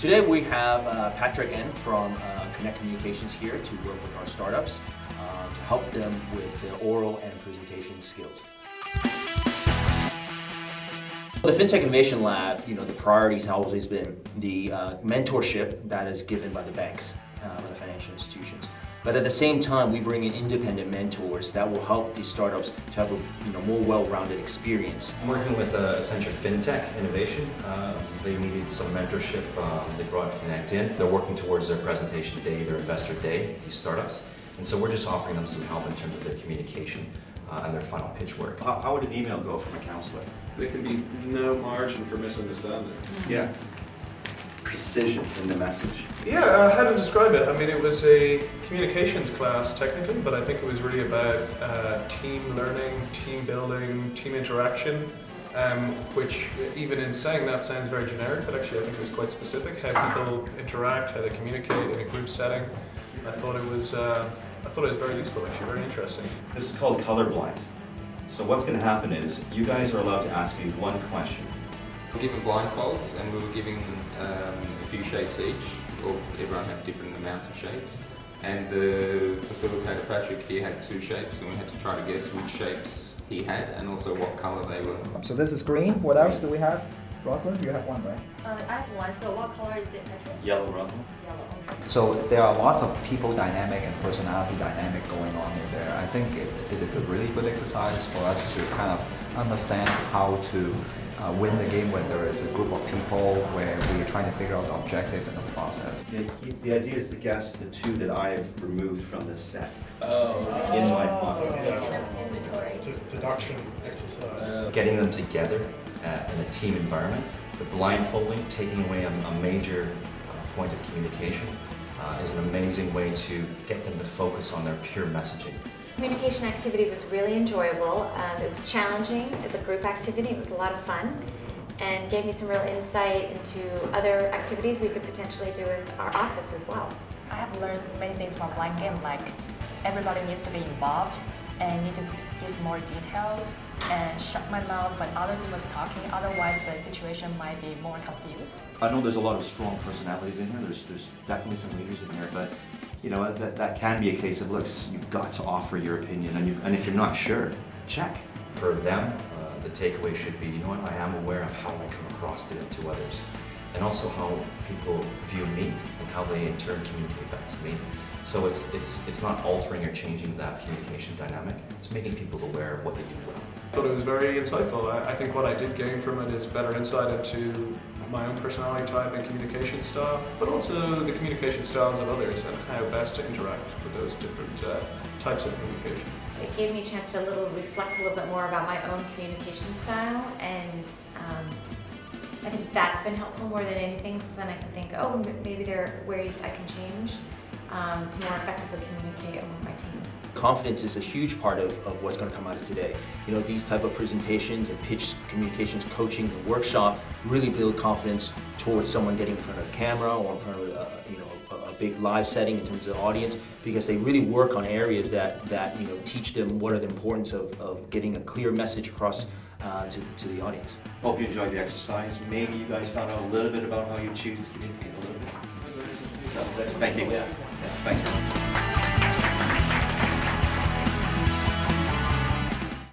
Today we have Patrick N from Connect Communications here to work with our startups to help them with their oral and presentation skills. The FinTech Innovation Lab, the priorities have always been the mentorship that is given by the banks, by the financial institutions. But at the same time, we bring in independent mentors that will help these startups to have a more well-rounded experience. I'm working with Accenture FinTech Innovation. They needed some mentorship. They brought Connect in. They're working towards their presentation day, their investor day, these startups. And so we're just offering them some help in terms of their communication and their final pitch work. How would an email go from a counselor? There can be no margin for misunderstanding. Yeah. Precision in the message. Yeah, how to describe it? I mean, it was a communications class technically, but I think it was really about team learning, team building, team interaction, which even in saying that sounds very generic, but actually I think it was quite specific, how people interact, how they communicate in a group setting. I thought it was very useful, actually, very interesting. This is called colorblind. So what's going to happen is you guys are allowed to ask me one question. We were given blindfolds and we were giving a few shapes each, or everyone had different amounts of shapes. And the facilitator Patrick here had 2 shapes and we had to try to guess which shapes he had and also what colour they were. So this is green. What else do we have? Rosalind, you have one, right? I have one. So what color is it, Patrick? Yellow, Rosalind. Yellow. Okay. So there are lots of people dynamic and personality dynamic going on in there. I think it is a really good exercise for us to kind of understand how to win the game when there is a group of people where we're trying to figure out the objective in the process. The idea is to guess the 2 that I've removed from this set in my pocket. Inventory. Deduction exercise. Getting them together in a team environment, the blindfolding, taking away a major point of communication is an amazing way to get them to focus on their pure messaging. Communication activity was really enjoyable. It was challenging as a group activity. It was a lot of fun and gave me some real insight into other activities we could potentially do with our office as well. I have learned many things from blind game, like everybody needs to be involved and need to give more details and shut my mouth when other people is talking, otherwise the situation might be more confused. I know there's a lot of strong personalities in here. There's definitely some leaders in here, but that can be a case of, look, you've got to offer your opinion, and if you're not sure, check. For them, the takeaway should be, I am aware of how I come across to others, and also how people view me and how they in turn communicate back to me. So it's not altering or changing that communication dynamic. It's making people aware of what they do well. I thought it was very insightful. I think what I did gain from it is better insight into my own personality type and communication style, but also the communication styles of others and how best to interact with those different types of communication. It gave me a chance to reflect a little bit more about my own communication style, and I think that's been helpful more than anything, so then I can think, maybe there are ways I can change to more effectively communicate among my team. Confidence is a huge part of what's going to come out of today. These type of presentations and pitch communications, coaching, and workshop really build confidence towards someone getting in front of a camera or in front of a big live setting in terms of audience, because they really work on areas that teach them what are the importance of getting a clear message across to the audience. Hope you enjoyed the exercise. Maybe you guys found out a little bit about how you choose to communicate a little bit. So, thank you. Yeah. Thanks.